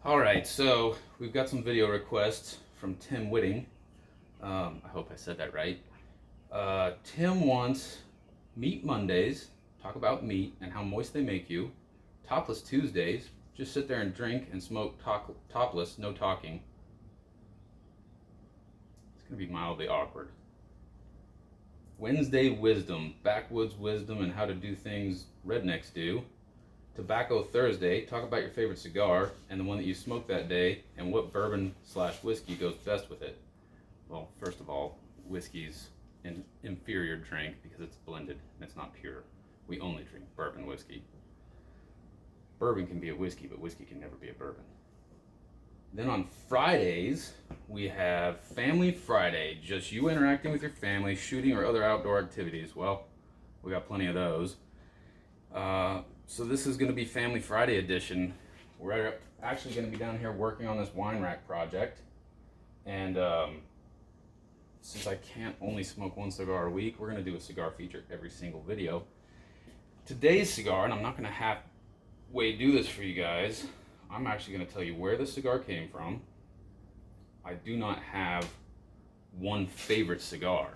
All right, so we've got some video requests from Tim Whitting. I hope I said that right. Tim wants Meat Mondays, talk about meat and how moist they make you. Topless Tuesdays, just sit there and drink and smoke topless, no talking. It's going to be mildly awkward. Wednesday Wisdom, backwoods wisdom and how to do things rednecks do. Tobacco Thursday, talk about your favorite cigar and the one that you smoked that day and what bourbon/whiskey goes best with it. Well, first of all, whiskey's an inferior drink because it's blended and it's not pure. We only drink bourbon whiskey. Bourbon can be a whiskey, but whiskey can never be a bourbon. Then on Fridays, we have Family Friday, just you interacting with your family, shooting or other outdoor activities. Well, we got plenty of those. So this is going to be Family Friday edition. We're actually going to be down here working on this wine rack project. And since I can't only smoke one cigar a week, we're going to do a cigar feature every single video. Today's cigar, and I'm not going to halfway do this for you guys, I'm actually going to tell you where the cigar came from. I do not have one favorite cigar.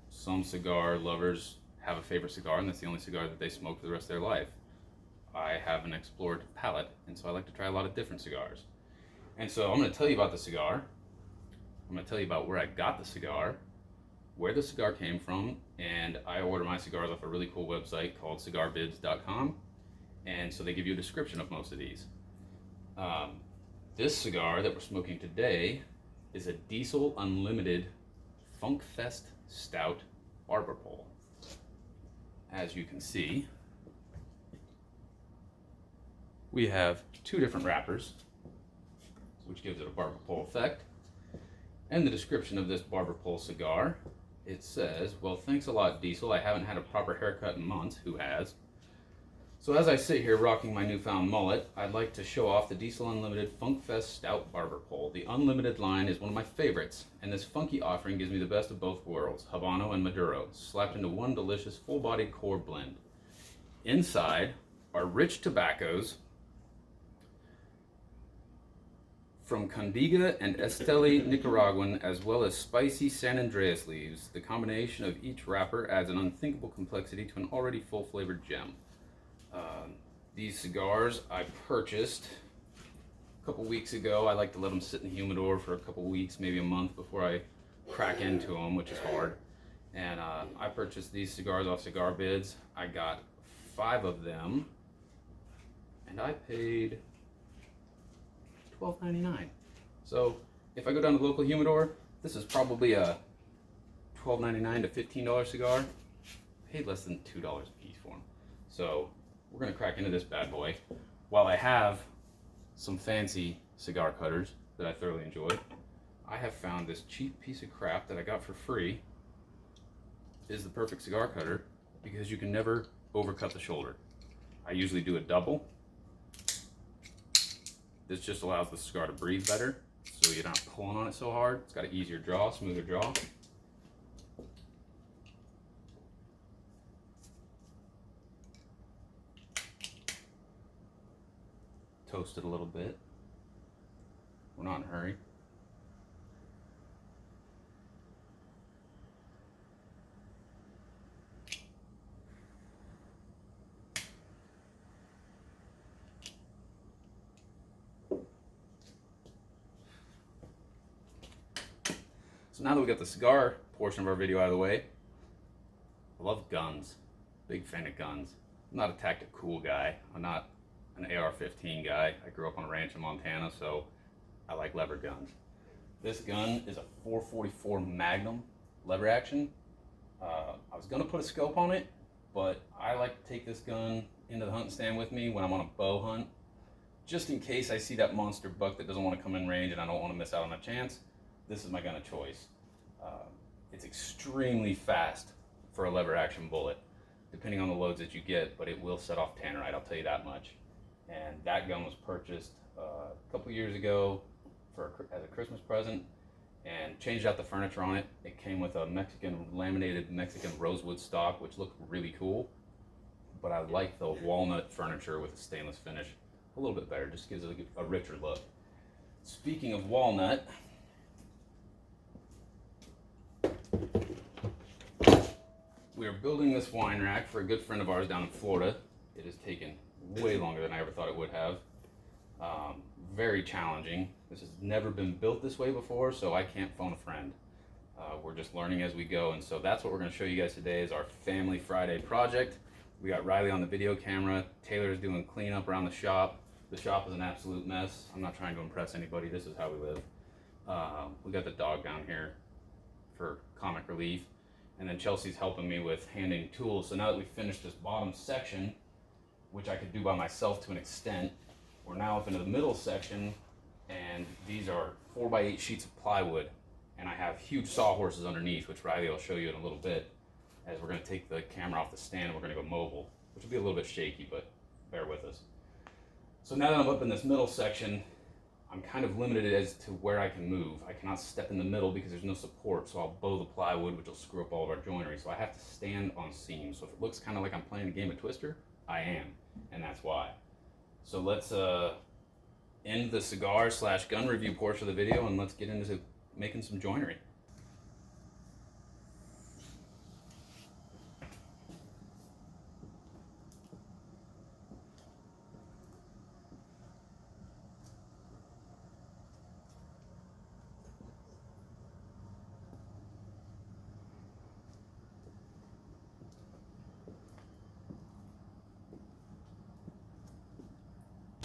Some cigar lovers have a favorite cigar, and that's the only cigar that they smoke for the rest of their life. I have an explored palate, and so I like to try a lot of different cigars. And so I'm going to tell you about the cigar. I'm going to tell you about where I got the cigar, where the cigar came from, and I order my cigars off a really cool website called cigarbibs.com, and so they give you a description of most of these. This cigar that we're smoking today is a Diesel Unlimited Funk Fest Stout Barber Pole. As you can see, we have two different wrappers, which gives it a barber pole effect. And the description of this barber pole cigar, it says, well, thanks a lot, Diesel. I haven't had a proper haircut in months. Who has? So as I sit here rocking my newfound mullet, I'd like to show off the Diesel Unlimited Funk Fest Stout Barber Pole. The Unlimited line is one of my favorites, and this funky offering gives me the best of both worlds, Habano and Maduro, slapped into one delicious full-bodied core blend. Inside are rich tobaccos from Condiga and Esteli Nicaraguan, as well as spicy San Andreas leaves. The combination of each wrapper adds an unthinkable complexity to an already full-flavored gem. These cigars I purchased a couple weeks ago. I like to let them sit in the humidor for a couple weeks, maybe a month, before I crack into them, which is hard. And I purchased these cigars off Cigar Bids. I got 5 of them, and I paid $12.99. So if I go down to the local humidor, this is probably a $12.99 to $15 cigar. I paid less than $2 a piece for them. So we're gonna crack into this bad boy. While I have some fancy cigar cutters that I thoroughly enjoy, I have found this cheap piece of crap that I got for free is the perfect cigar cutter because you can never overcut the shoulder. I usually do a double. This just allows the cigar to breathe better, so you're not pulling on it so hard. It's got an easier draw, smoother draw. Toast it a little bit. We're not in a hurry. So now that we got the cigar portion of our video out of the way, I love guns. Big fan of guns. I'm not a tactic cool guy. I'm not an AR-15 guy. I grew up on a ranch in Montana, so I like lever guns. This gun is a 444 Magnum lever action. I was gonna put a scope on it, but I like to take this gun into the hunting stand with me when I'm on a bow hunt, just in case I see that monster buck that doesn't want to come in range and I don't want to miss out on a chance. This is my gun of choice. It's extremely fast for a lever action bullet, depending on the loads that you get, but it will set off tannerite, I'll tell you that much. And that gun was purchased a couple years ago as a Christmas present, and changed out the furniture on it. It came with a laminated Mexican rosewood stock, which looked really cool, but I like the walnut furniture with a stainless finish a little bit better, just gives it a richer look. Speaking of walnut, we are building this wine rack for a good friend of ours down in Florida. It has taken way longer than I ever thought it would have. Very challenging. This has never been built this way before, so I can't phone a friend. We're just learning as we go, and so that's what we're going to show you guys today is our Family Friday project. We got Riley on the video camera. Taylor's doing cleanup around the shop. The shop is an absolute mess. I'm not trying to impress anybody. This is how we live. We got the dog down here for comic relief. And then Chelsea's helping me with handing tools. So now that we've finished this bottom section, which I could do by myself to an extent, we're now up into the middle section, and these are 4x8 sheets of plywood. And I have huge sawhorses underneath, which Riley will show you in a little bit, as we're going to take the camera off the stand and we're going to go mobile, which will be a little bit shaky, but bear with us. So now that I'm up in this middle section, I'm kind of limited as to where I can move. I cannot step in the middle because there's no support, so I'll bow the plywood, which will screw up all of our joinery. So I have to stand on seams. So if it looks kind of like I'm playing a game of Twister, I am, and that's why. So let's end the cigar/gun review portion of the video, and let's get into making some joinery.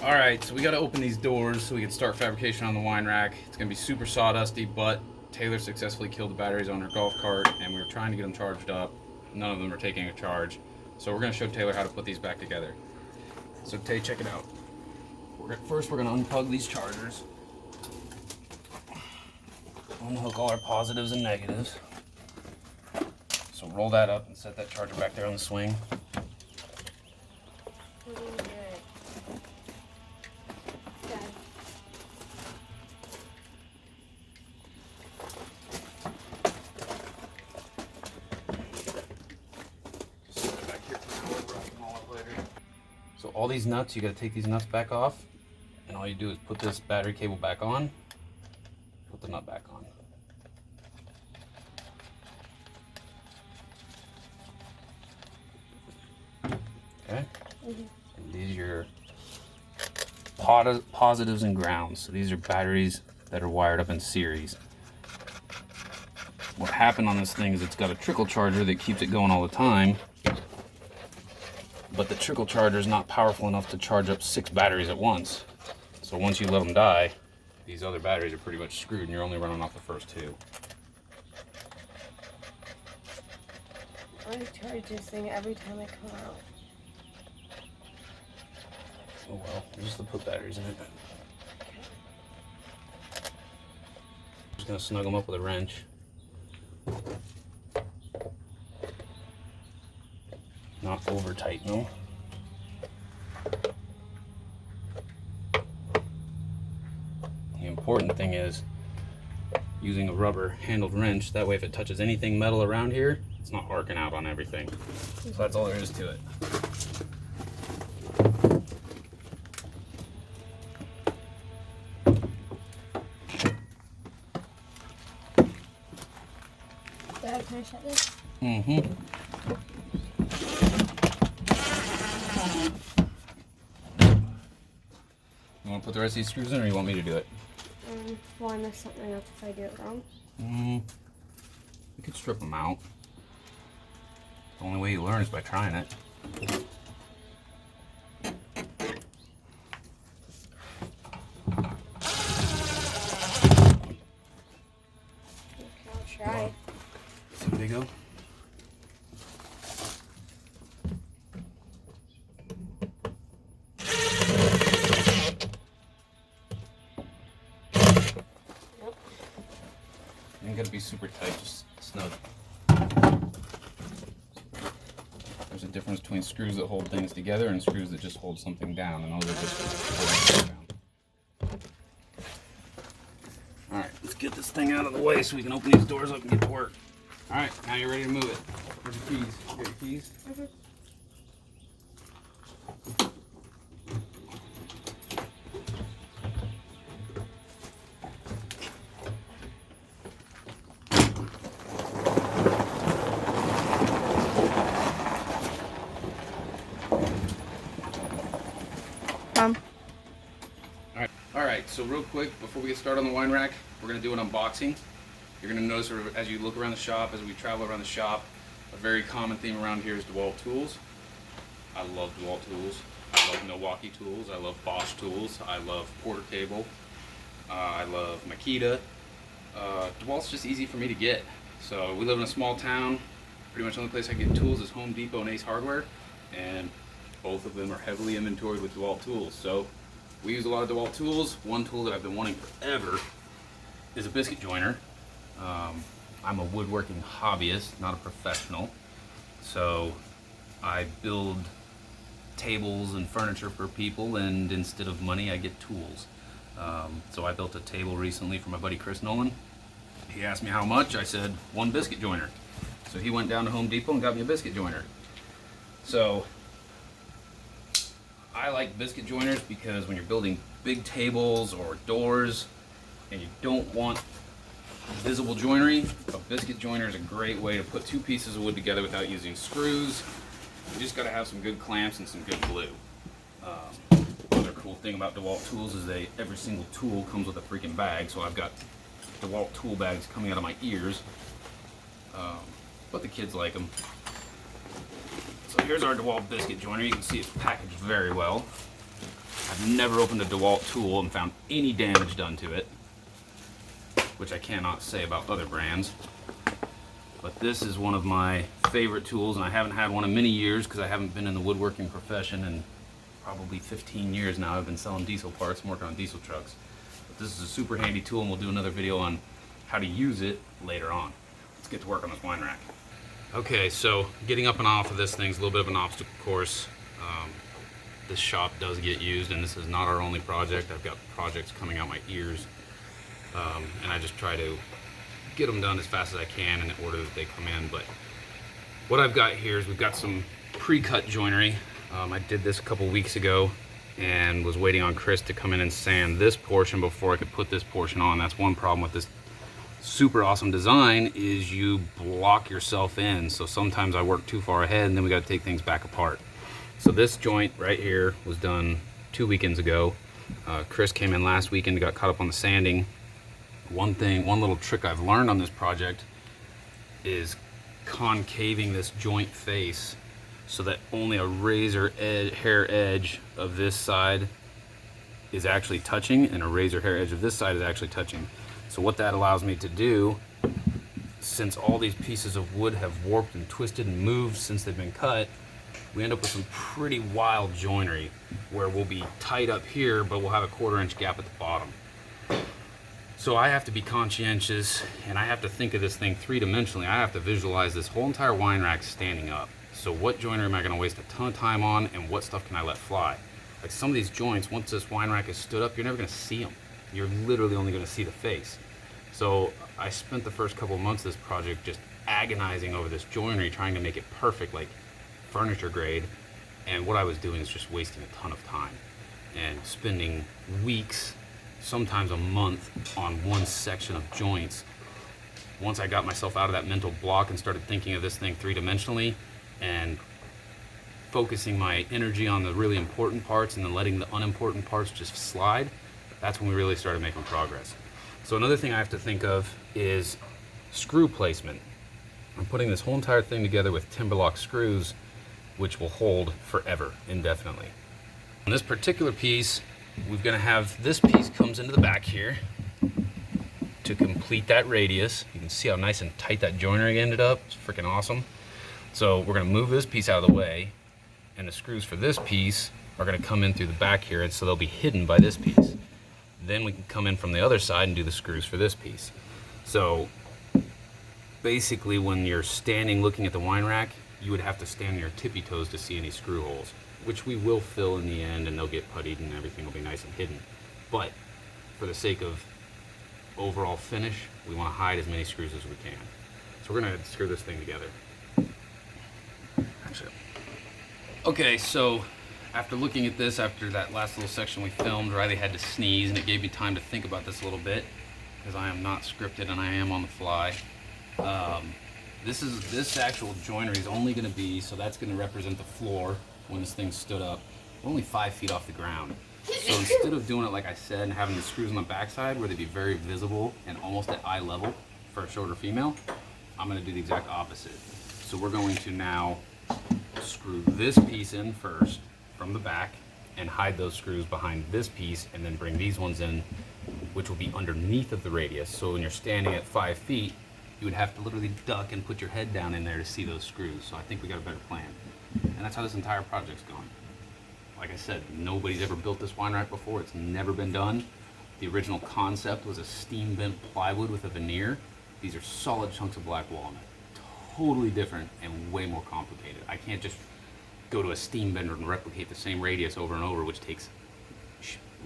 All right, so we got to open these doors so we can start fabrication on the wine rack. It's going to be super sawdusty, but Taylor successfully killed the batteries on her golf cart, and we were trying to get them charged up. None of them are taking a charge. So we're going to show Taylor how to put these back together. So Tay, check it out. First, we're going to unplug these chargers. Unhook all our positives and negatives. So roll that up and set that charger back there on the swing. So all these nuts, you got to take these nuts back off, and all you do is put this battery cable back on, put the nut back on. Okay? And these are your positives and grounds. So these are batteries that are wired up in series. What happened on this thing is it's got a trickle charger that keeps it going all the time. But the trickle charger is not powerful enough to charge up 6 batteries at once. So once you let them die, these other batteries are pretty much screwed and you're only running off the first 2. I charge this thing every time I come out. Oh well, just to put batteries in it. Just gonna snug them up with a wrench. Not over tighten them. The important thing is using a rubber handled wrench. That way if it touches anything metal around here, it's not arcing out on everything. So that's all there is to it. Dad, can I shut this? Mm-hmm. You want to put the rest of these screws in, or you want me to do it? Will I mess something up if I do it wrong? You could strip them out. The only way you learn is by trying it. Okay, I'll try. See where they go? You ain't gotta be super tight, just snug. There's a difference between screws that hold things together and screws that just hold something down, and those are just holding things down. Alright, let's get this thing out of the way so we can open these doors up and get to work. Alright, now you're ready to move it. Where's your keys? You got your keys? so real quick, before we get started on the wine rack, we're going to do an unboxing. You're going to notice as you look around the shop, as we travel around the shop, a very common theme around here is DeWalt tools. I love DeWalt tools. I love Milwaukee tools. I love Bosch tools. I love Porter Cable. I love Makita. DeWalt's just easy for me to get. So we live in a small town. Pretty much the only place I can get tools is Home Depot and Ace Hardware, and both of them are heavily inventoried with DeWalt tools. So we use a lot of DeWalt tools. One tool that I've been wanting forever is a biscuit joiner. I'm a woodworking hobbyist, not a professional. So I build tables and furniture for people, and instead of money I get tools. So I built a table recently for my buddy Chris Nolan. He asked me how much. I said one biscuit joiner. So he went down to Home Depot and got me a biscuit joiner. So I like biscuit joiners because when you're building big tables or doors and you don't want visible joinery, a biscuit joiner is a great way to put two pieces of wood together without using screws. You just gotta have some good clamps and some good glue. Another cool thing about DeWalt tools is every single tool comes with a freaking bag, so I've got DeWalt tool bags coming out of my ears. But the kids like them. So here's our DeWalt biscuit joiner. You can see it's packaged very well. I've never opened a DeWalt tool and found any damage done to it, which I cannot say about other brands. But this is one of my favorite tools, and I haven't had one in many years because I haven't been in the woodworking profession in probably 15 years now. I've been selling diesel parts and working on diesel trucks. But this is a super handy tool, and we'll do another video on how to use it later on. Let's get to work on this wine rack. Okay, so getting up and off of this thing's a little bit of an obstacle course. This shop does get used, and this is not our only project. I've got projects coming out my ears, and I just try to get them done as fast as I can in the order that they come in. But what I've got here is we've got some pre-cut joinery. I did this a couple weeks ago and was waiting on Chris to come in and sand this portion before I could put this portion on. That's one problem with this super awesome design, is you block yourself in. So sometimes I work too far ahead and then we got to take things back apart. So this joint right here was done 2 weekends ago. Chris came in last weekend and got caught up on the sanding. One little trick I've learned on this project is concaving this joint face so that only a razor hair edge of this side is actually touching and a razor hair edge of this side is actually touching. So what that allows me to do, since all these pieces of wood have warped and twisted and moved since they've been cut, we end up with some pretty wild joinery where we'll be tight up here, but we'll have a 1/4 inch gap at the bottom. So I have to be conscientious, and I have to think of this thing three-dimensionally. I have to visualize this whole entire wine rack standing up. So what joinery am I going to waste a ton of time on, and what stuff can I let fly? Like some of these joints, once this wine rack is stood up, you're never going to see them. You're literally only going to see the face. So I spent the first couple of months of this project just agonizing over this joinery, trying to make it perfect, like furniture grade. And what I was doing is just wasting a ton of time and spending weeks, sometimes a month, on one section of joints. Once I got myself out of that mental block and started thinking of this thing three-dimensionally and focusing my energy on the really important parts and then letting the unimportant parts just slide, that's when we really started making progress. So another thing I have to think of is screw placement. I'm putting this whole entire thing together with Timberlock screws, which will hold forever, indefinitely. On this particular piece, we're going to have this piece comes into the back here to complete that radius. You can see how nice and tight that joinery ended up. It's freaking awesome. So we're going to move this piece out of the way, and the screws for this piece are going to come in through the back here, and so they'll be hidden by this piece. Then we can come in from the other side and do the screws for this piece. So basically when you're standing looking at the wine rack, you would have to stand on your tippy toes to see any screw holes, which we will fill in the end, and they'll get puttied and everything will be nice and hidden. But for the sake of overall finish, we want to hide as many screws as we can. So we're going to screw this thing together. Actually, okay, so after looking at this, after that last little section we filmed, Riley had to sneeze, and it gave me time to think about this a little bit, because I am not scripted and I am on the fly. This actual joinery is only going to be, so that's going to represent the floor when this thing stood up. we're only 5 feet off the ground. So instead of doing it like I said and having the screws on the backside where they'd be very visible and almost at eye level for a shorter female, I'm going to do the exact opposite. So we're going to now screw this piece in first from the back and hide those screws behind this piece, and then bring these ones in, which will be underneath of the radius. So when you're standing at 5 feet, you would have to literally duck and put your head down in there to see those screws. So I think we got a better plan. And that's how this entire project's going. Like I said, nobody's ever built this wine rack before. It's never been done. The original concept was a steam bent plywood with a veneer. These are solid chunks of black walnut. Totally different and way more complicated. I can't just go to a steam bender and replicate the same radius over and over, which takes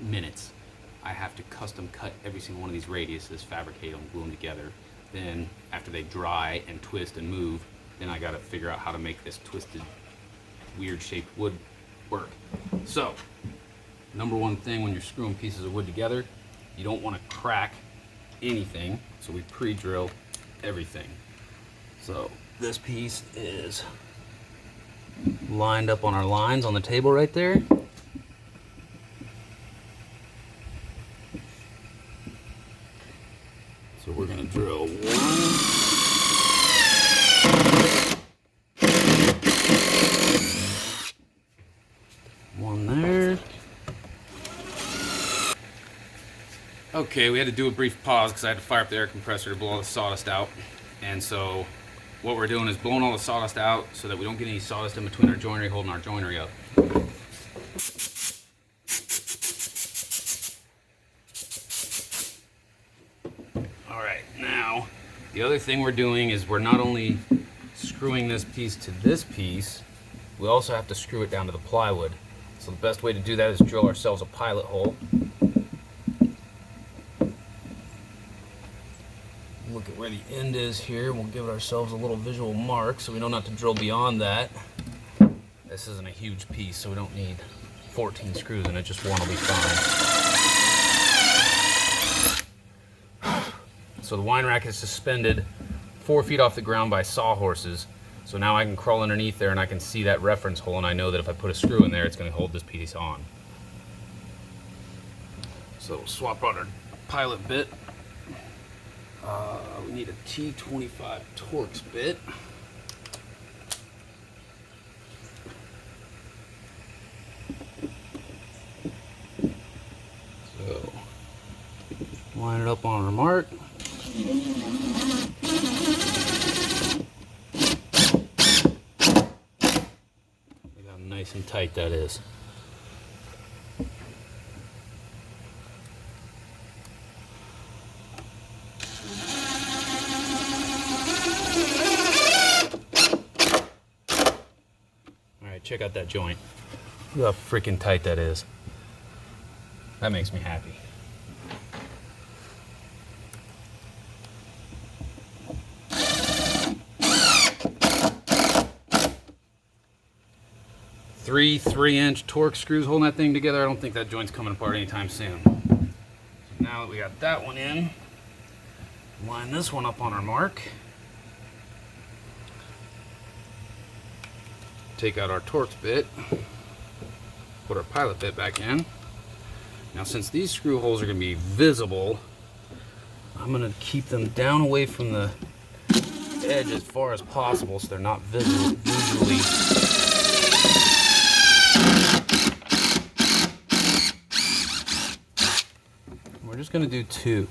minutes. I have to custom cut every single one of these radiuses, fabricate them, glue them together. Then after they dry and twist and move, then I gotta figure out how to make this twisted, weird shaped wood work. So, number one thing when you're screwing pieces of wood together, you don't want to crack anything, so we pre-drill everything. So this piece is lined up on our lines on the table right there. So we're going to drill one there. Okay, we had to do a brief pause because I had to fire up the air compressor to blow all the sawdust out. And so what we're doing is blowing all the sawdust out so that we don't get any sawdust in between our joinery, holding our joinery up. Alright, now the other thing we're doing is we're not only screwing this piece to this piece, we also have to screw it down to the plywood. So the best way to do that is drill ourselves a pilot hole. Look at where the end is here. We'll give ourselves a little visual mark so we know not to drill beyond that. This isn't a huge piece, so we don't need 14 screws in it, just one will be fine. So the wine rack is suspended 4 feet off the ground by sawhorses. So now I can crawl underneath there and I can see that reference hole, and I know that if I put a screw in there, it's going to hold this piece on. So we'll swap out our pilot bit. We need a T25 Torx bit. So, line it up on our mark. Look how nice and tight that is. Check out that joint. Look how freaking tight that is. That makes me happy. Three 3-inch Torx screws holding that thing together. I don't think that joint's coming apart anytime soon. So now that we got that one in, line this one up on our mark. Take out our Torx bit, put our pilot bit back in. Now since these screw holes are going to be visible, I'm going to keep them down away from the edge as far as possible so they're not visually. We're just going to do 2.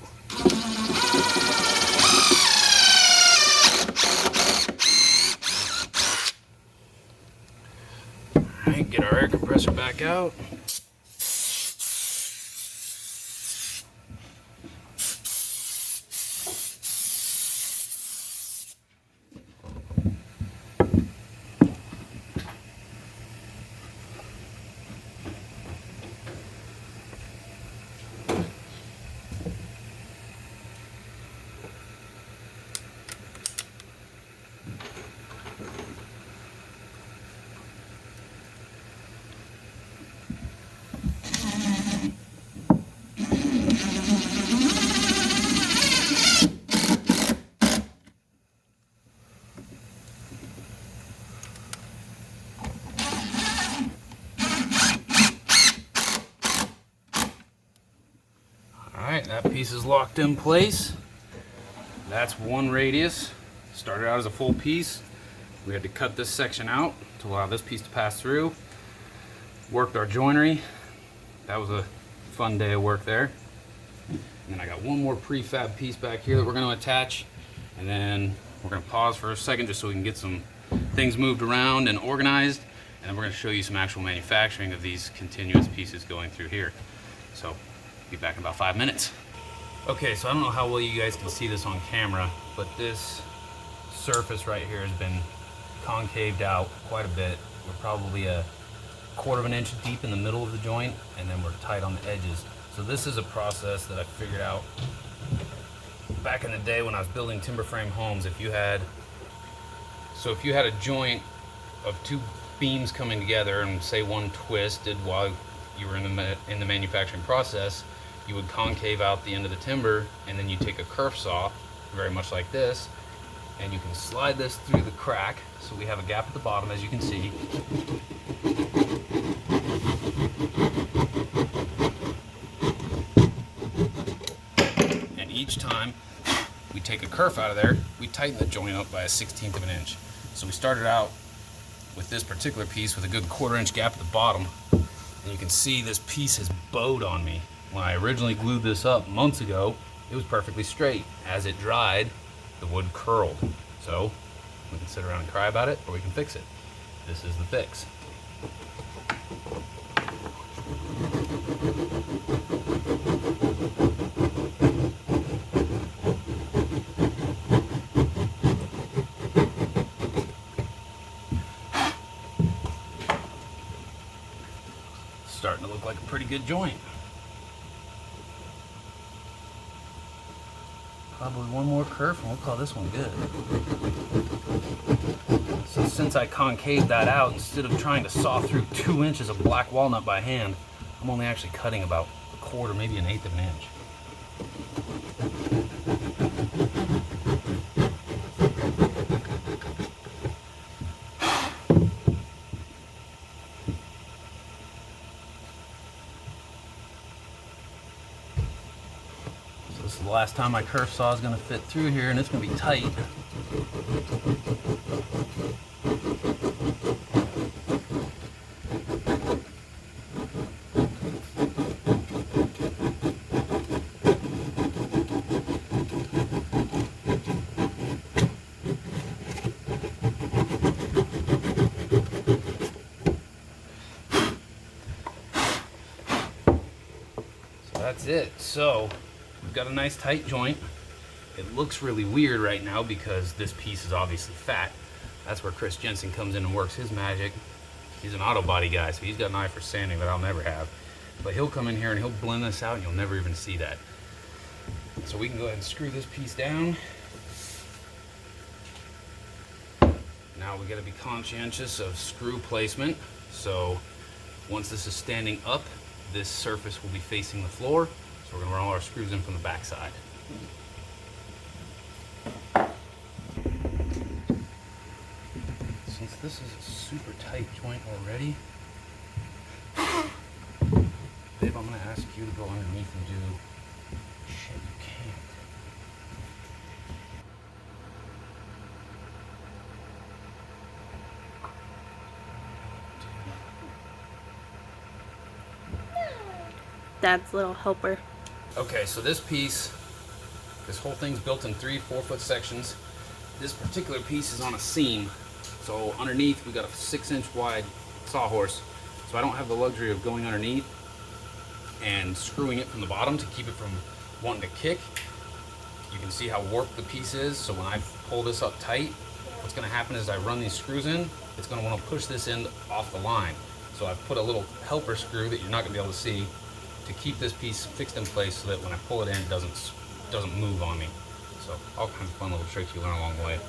Get our air compressor back out. That piece is locked in place. That's one radius. Started out as a full piece. We had to cut this section out to allow this piece to pass through. Worked our joinery. That was a fun day of work there. And then I got one more prefab piece back here that we're going to attach. And then we're going to pause for a second just so we can get some things moved around and organized. And then we're going to show you some actual manufacturing of these continuous pieces going through here. So, be back in about 5 minutes. Okay, so I don't know how well you guys can see this on camera, but this surface right here has been concaved out quite a bit. We're probably a 1/4 of an inch deep in the middle of the joint, and then we're tight on the edges. So this is a process that I figured out back in the day when I was building timber frame homes. If you had a joint of 2 beams coming together, and say one twisted while you were in the manufacturing process, you would concave out the end of the timber, and then you take a kerf saw, very much like this, and you can slide this through the crack. So we have a gap at the bottom, as you can see. And each time we take a kerf out of there, we tighten the joint up by a 1/16 of an inch. So we started out with this particular piece with a good 1/4 inch gap at the bottom, and you can see this piece has bowed on me. When I originally glued this up months ago, it was perfectly straight. As it dried, the wood curled. So we can sit around and cry about it, or we can fix it. This is the fix. Starting to look like a pretty good joint. Probably one more kerf and we'll call this one good. So since I concaved that out, instead of trying to saw through 2 inches of black walnut by hand, I'm only actually cutting about a 1/4, maybe an 1/8 of an inch. This is the last time my kerf saw is going to fit through here, and it's going to be tight. So that's it. So we've got a nice tight joint. It looks really weird right now because this piece is obviously fat. That's where Chris Jensen comes in and works his magic. He's an auto body guy, so he's got an eye for sanding that I'll never have. But he'll come in here and he'll blend this out and you'll never even see that. So we can go ahead and screw this piece down. Now we gotta be conscientious of screw placement. So once this is standing up, this surface will be facing the floor. So we're gonna run all our screws in from the back side. Since this is a super tight joint already, babe, I'm gonna ask you to go underneath and do shit you can't. Dad's little helper. Okay, so this piece, this whole thing's built in 3-4 foot sections. This particular piece is on a seam. So underneath we got a 6-inch wide sawhorse. So I don't have the luxury of going underneath and screwing it from the bottom to keep it from wanting to kick. You can see how warped the piece is. So when I pull this up tight, what's gonna happen is I run these screws in, it's gonna wanna push this end off the line. So I've put a little helper screw that you're not gonna be able to see to keep this piece fixed in place so that when I pull it in, it doesn't move on me. So all kinds of fun little tricks you learn along the way.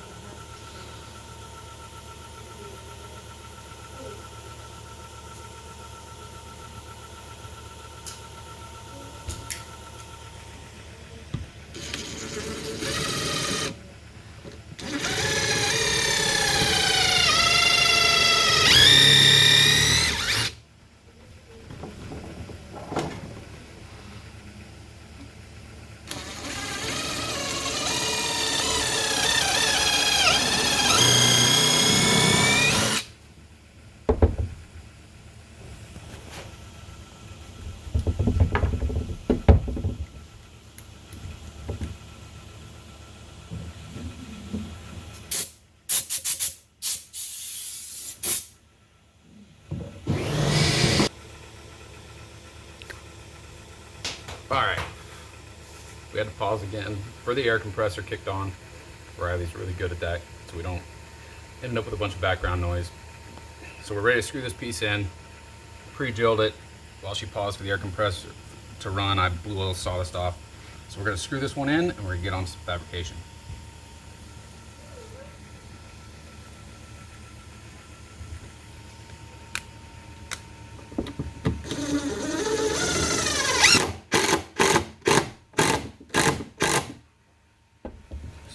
We had to pause again for the air compressor kicked on. Riley's really good at that, so we don't end up with a bunch of background noise. So we're ready to screw this piece in. Pre-drilled it. While she paused for the air compressor to run, I blew a little sawdust off. So we're gonna screw this one in and we're gonna get on to some fabrication.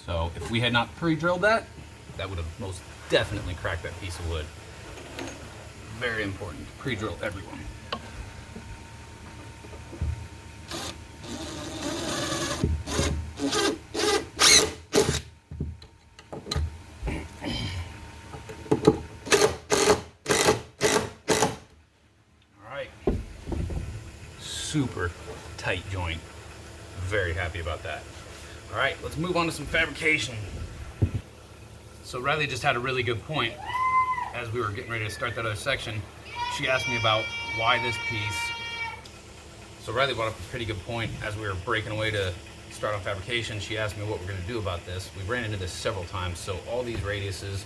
So if we had not pre-drilled that, that would have most definitely cracked that piece of wood. Very important to pre-drill everyone. All right, super tight joint. Very happy about that. All right, let's move on to some fabrication. So Riley just had a really good point. As we were getting ready to start that other section, she asked me about why this piece. So Riley brought up a pretty good point as we were breaking away to start on fabrication. She asked me what we're gonna do about this. We ran into this several times. So all these radiuses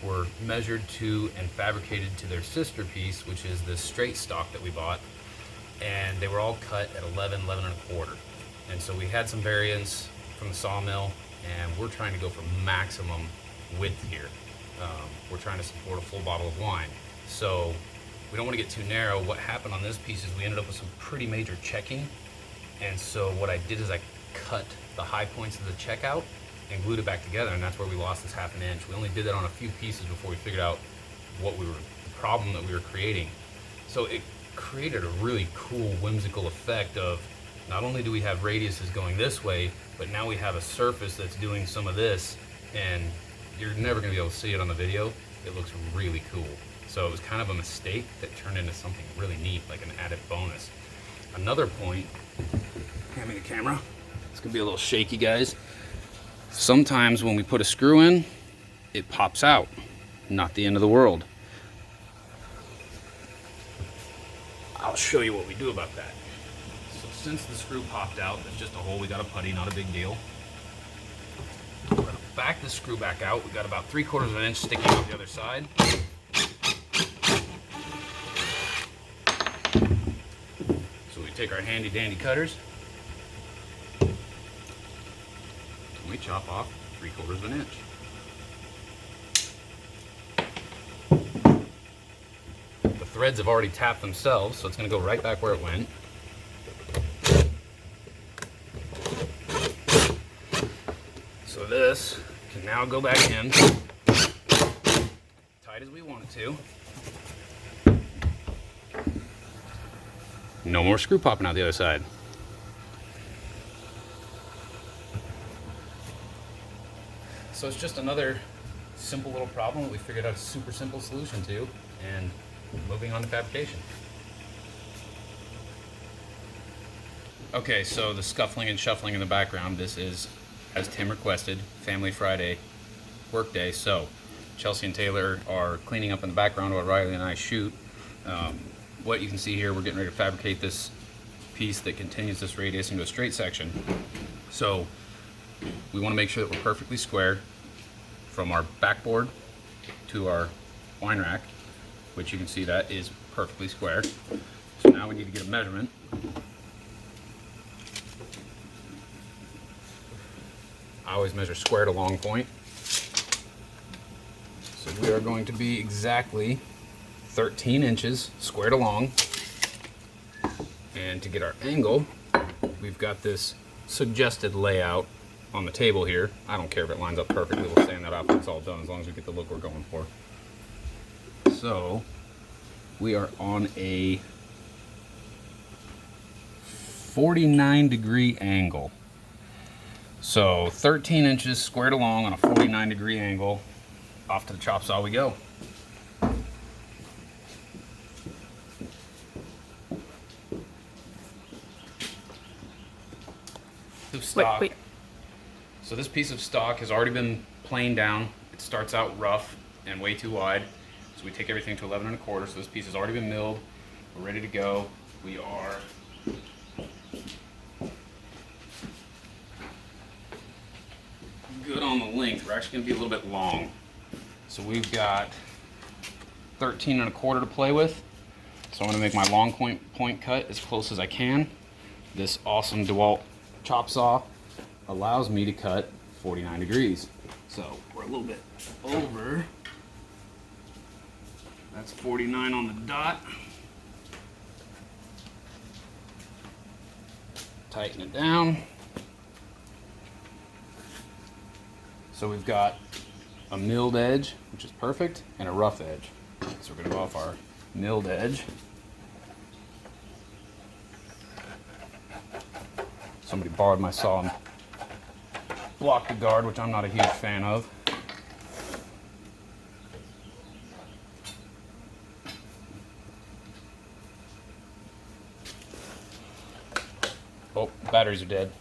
were measured to and fabricated to their sister piece, which is the straight stock that we bought. And they were all cut at 11, 11 and a quarter. And so we had some variance from the sawmill, and we're trying to go for maximum width here. We're trying to support a full bottle of wine. So we don't want to get too narrow. What happened on this piece is we ended up with some pretty major checking. And so what I did is I cut the high points of the check out and glued it back together, and that's where we lost this ½ inch. We only did that on a few pieces before we figured out the problem that we were creating. So it created a really cool, whimsical effect of not only do we have radiuses going this way, but now we have a surface that's doing some of this, and you're never gonna be able to see it on the video. It looks really cool. So it was kind of a mistake that turned into something really neat, like an added bonus. Another point, hand me the camera. It's gonna be a little shaky, guys. Sometimes when we put a screw in, it pops out. Not the end of the world. I'll show you what we do about that. So since the screw popped out, that's just a hole we got a putty, not a big deal. We're gonna back the screw back out. We got about 3/4 of an inch sticking out the other side. So we take our handy dandy cutters and we chop off 3/4 of an inch. The threads have already tapped themselves, so it's gonna go right back where it went. So this can now go back in, tight as we want it to. No more screw popping out the other side. So it's just another simple little problem that we figured out a super simple solution to, and moving on to fabrication. Okay, so the scuffling and shuffling in the background, this is, as Tim requested, Family Friday work day. So Chelsea and Taylor are cleaning up in the background while Riley and I shoot. What you can see here, we're getting ready to fabricate this piece that continues this radius into a straight section. So we want to make sure that we're perfectly square from our backboard to our wine rack, which you can see that is perfectly square. So now we need to get a measurement. I always measure square to long point. So we are going to be exactly 13 inches square to long. And to get our angle, we've got this suggested layout on the table here. I don't care if it lines up perfectly, we'll stand that up when it's all done, as long as we get the look we're going for. So we are on a 49-degree angle. So 13 inches squared along on a 49-degree angle. Off to the chop saw we go. Stock. Wait. So this piece of stock has already been planed down. It starts out rough and way too wide. So we take everything to 11 1/4. So this piece has already been milled. We're ready to go. We are good on the length. We're actually gonna be a little bit long. So we've got 13 and a quarter to play with. So I'm gonna make my long point cut as close as I can. This awesome DeWalt chop saw allows me to cut 49 degrees. So we're a little bit over. That's 49 on the dot. Tighten it down. So we've got a milled edge, which is perfect, and a rough edge. So we're gonna go off our milled edge. Somebody borrowed my saw and blocked the guard, which I'm not a huge fan of. Oh, batteries are dead.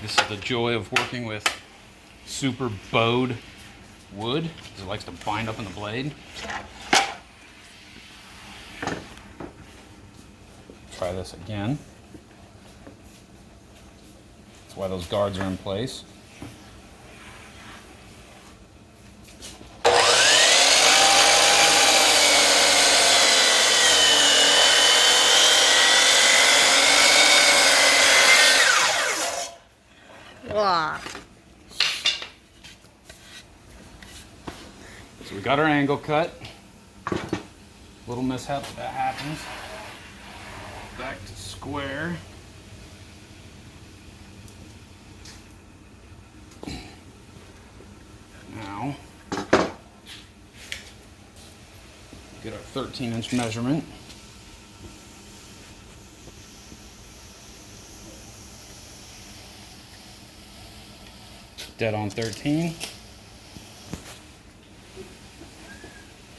This is the joy of working with super bowed wood, because it likes to bind up in the blade. Try this again. That's why those guards are in place. So we got our angle cut. Little mishap, but that happens. Back to square. Now, get our 13-inch measurement. Dead on 13.